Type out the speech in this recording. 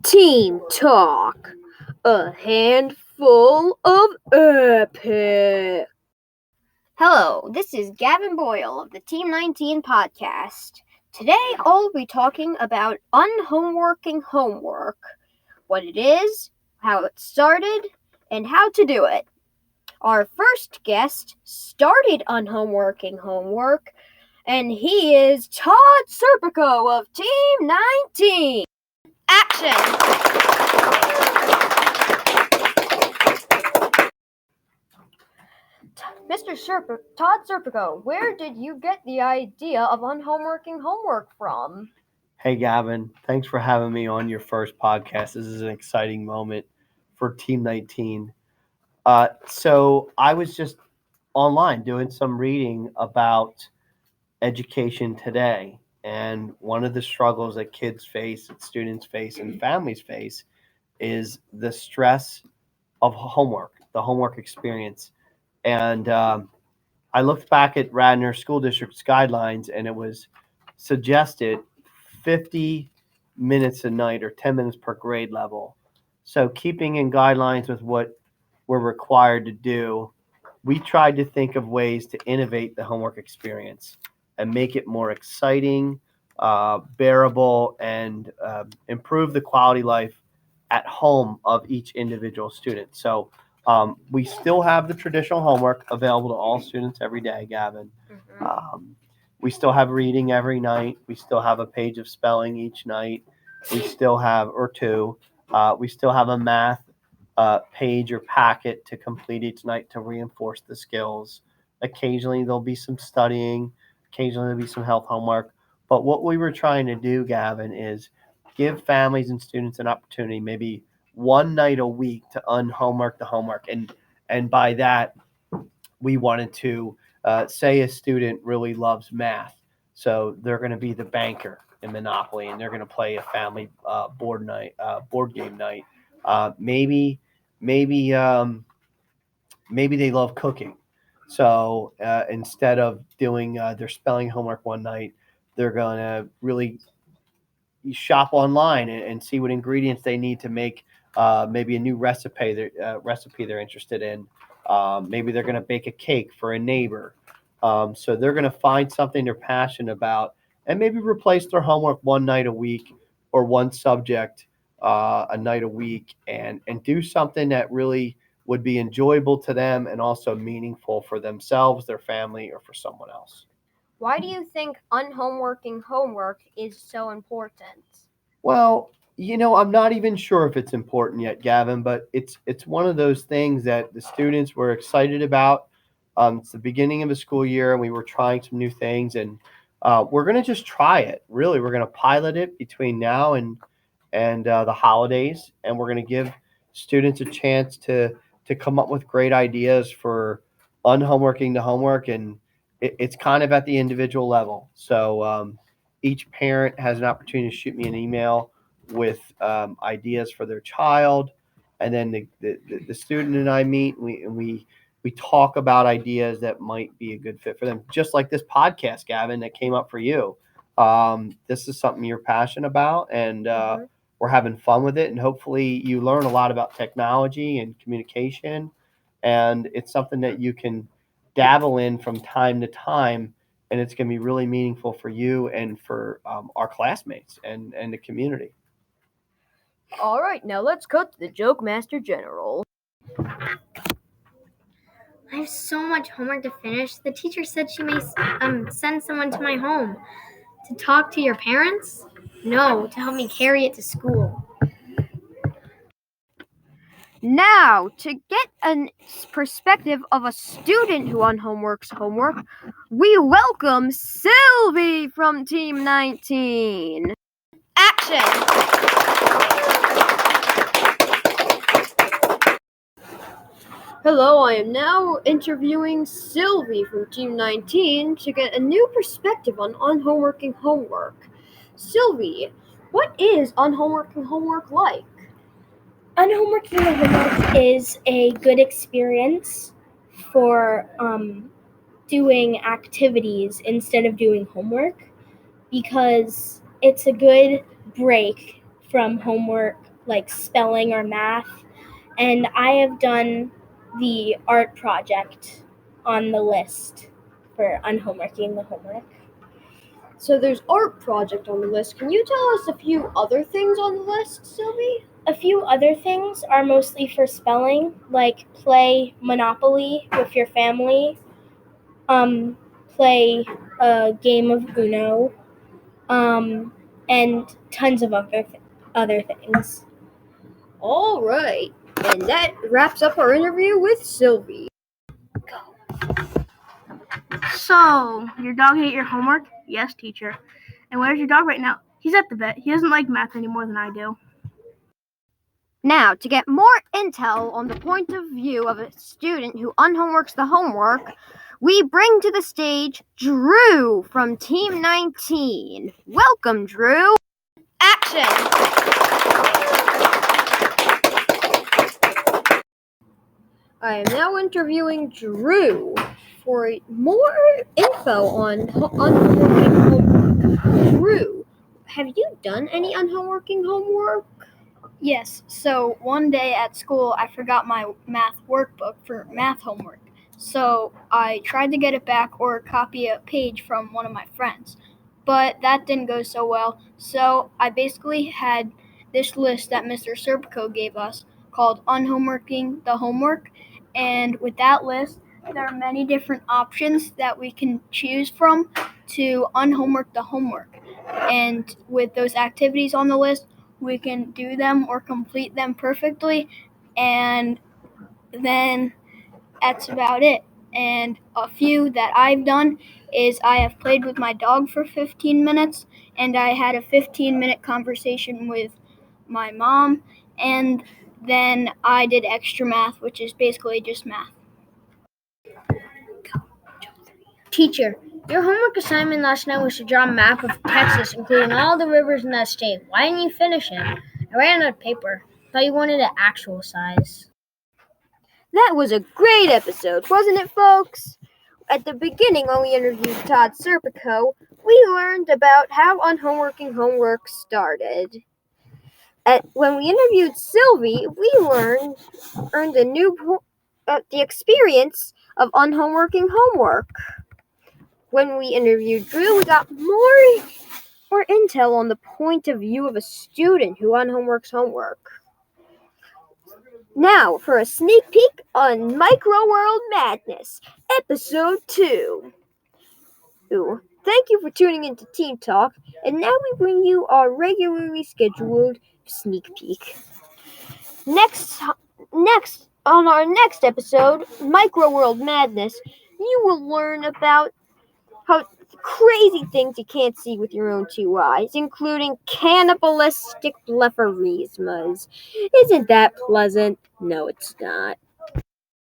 Team Talk, a handful of epic. Hello, this is Gavin Boyle of the Team 19 podcast. Today I'll be talking about unhomeworking homework, what it is, how it started, and how to do it. Our first guest started unhomeworking homework, and he is Todd Serpico of Team 19. Action! Todd Serpico, where did you get the idea of unhomeworking homework from? Hey, Gavin. Thanks for having me on your first podcast. This is an exciting moment for Team 19. So I was just online doing some reading about education today. And one of the struggles that kids face, that students face, and families face is the stress of homework, the homework experience. And I looked back at Radnor School District's guidelines, and it was suggested 50 minutes a night or 10 minutes per grade level. So, keeping in guidelines with what we're required to do, we tried to think of ways to innovate the homework experience and make it more exciting, bearable, and improve the quality life at home of each individual student. So, we still have the traditional homework available to all students every day, Gavin. We still have reading every night. We still have a page of spelling each night. We still have, or two. We still have a math page or packet to complete each night to reinforce the skills. Occasionally, there'll be some studying. Occasionally, there'll be some health homework. But what we were trying to do, Gavin, is give families and students an opportunity, maybe one night a week, to unhomework the homework. And by that, we wanted to say a student really loves math, so they're going to be the banker in Monopoly, and they're going to play a family board game night. Maybe maybe they love cooking, so instead of doing their spelling homework one night, they're going to really shop online and see what ingredients they need to make maybe a new recipe they're interested in. Maybe they're going to bake a cake for a neighbor. So they're going to find something they're passionate about and maybe replace their homework one night a week or one subject a night a week, and do something that really would be enjoyable to them and also meaningful for themselves, their family, or for someone else. Why do you think unhomeworking homework is so important? Well, I'm not even sure if it's important yet, Gavin, but it's one of those things that the students were excited about. It's the beginning of the school year, and we were trying some new things, and we're going to just try it. Really, we're going to pilot it between now and the holidays, and we're going to give students a chance to come up with great ideas for unhomeworking the homework, and it's kind of at the individual level. So each parent has an opportunity to shoot me an email with ideas for their child, and then the student and I meet, and we talk about ideas that might be a good fit for them. Just like this podcast, Gavin, that came up for you. This is something you're passionate about, and we're having fun with it, and hopefully you learn a lot about technology and communication, and it's something that you can dabble in from time to time, and it's going to be really meaningful for you and for our classmates and the community. All right, now let's cut to the Joke Master General. I have so much homework to finish. The teacher said she may send someone to my home. To talk to your parents? No, to help me carry it to school. Now, to get a perspective of a student who unhomeworks homework, we welcome Sylvie from Team 19. Action! Hello, I am now interviewing Sylvie from Team 19 to get a new perspective on unhomeworking homework. Sylvie, what is unhomeworking homework like? Unhomeworking the homework is a good experience for doing activities instead of doing homework, because it's a good break from homework like spelling or math. And I have done the art project on the list for Unhomeworking the Homework. So there's art project on the list. Can you tell us a few other things on the list, Sylvie? A few other things are mostly for spelling, like play Monopoly with your family, play a game of Uno, and tons of other things. All right. And that wraps up our interview with Sylvie. So, your dog ate your homework? Yes, teacher. And where's your dog right now? He's at the vet. He doesn't like math any more than I do. Now, to get more intel on the point of view of a student who unhomeworks the homework, we bring to the stage Drew from Team 19. Welcome, Drew. Action! I am now interviewing Drew for more info on unhomeworking homework. Drew, have you done any unhomeworking homework? Yes, so one day at school I forgot my math workbook for math homework. So I tried to get it back or copy a page from one of my friends. But that didn't go so well. So I basically had this list that Mr. Serpico gave us called Unhomeworking the Homework. And with that list, there are many different options that we can choose from to unhomework the homework. And with those activities on the list, we can do them or complete them perfectly, and then that's about it. And a few that I've done is I have played with my dog for 15 minutes, and I had a 15-minute conversation with my mom, and then I did extra math, which is basically just math. Teacher, your homework assignment last night was to draw a map of Texas, including all the rivers in that state. Why didn't you finish it? I ran out of paper. Thought you wanted an actual size. That was a great episode, wasn't it, folks? At the beginning, when we interviewed Todd Serpico, we learned about how unhomeworking homework started. When we interviewed Sylvie, we learned the experience of unhomeworking homework. When we interviewed Drew, we got more intel on the point of view of a student who unhomeworks homework. Now, for a sneak peek on Micro World Madness, Episode 2. Thank you for tuning into Team Talk, and now we bring you our regularly scheduled sneak peek. Next, on our next episode, Micro World Madness, you will learn about how crazy things you can't see with your own two eyes, including cannibalistic blepharismas. Isn't that pleasant? No, it's not.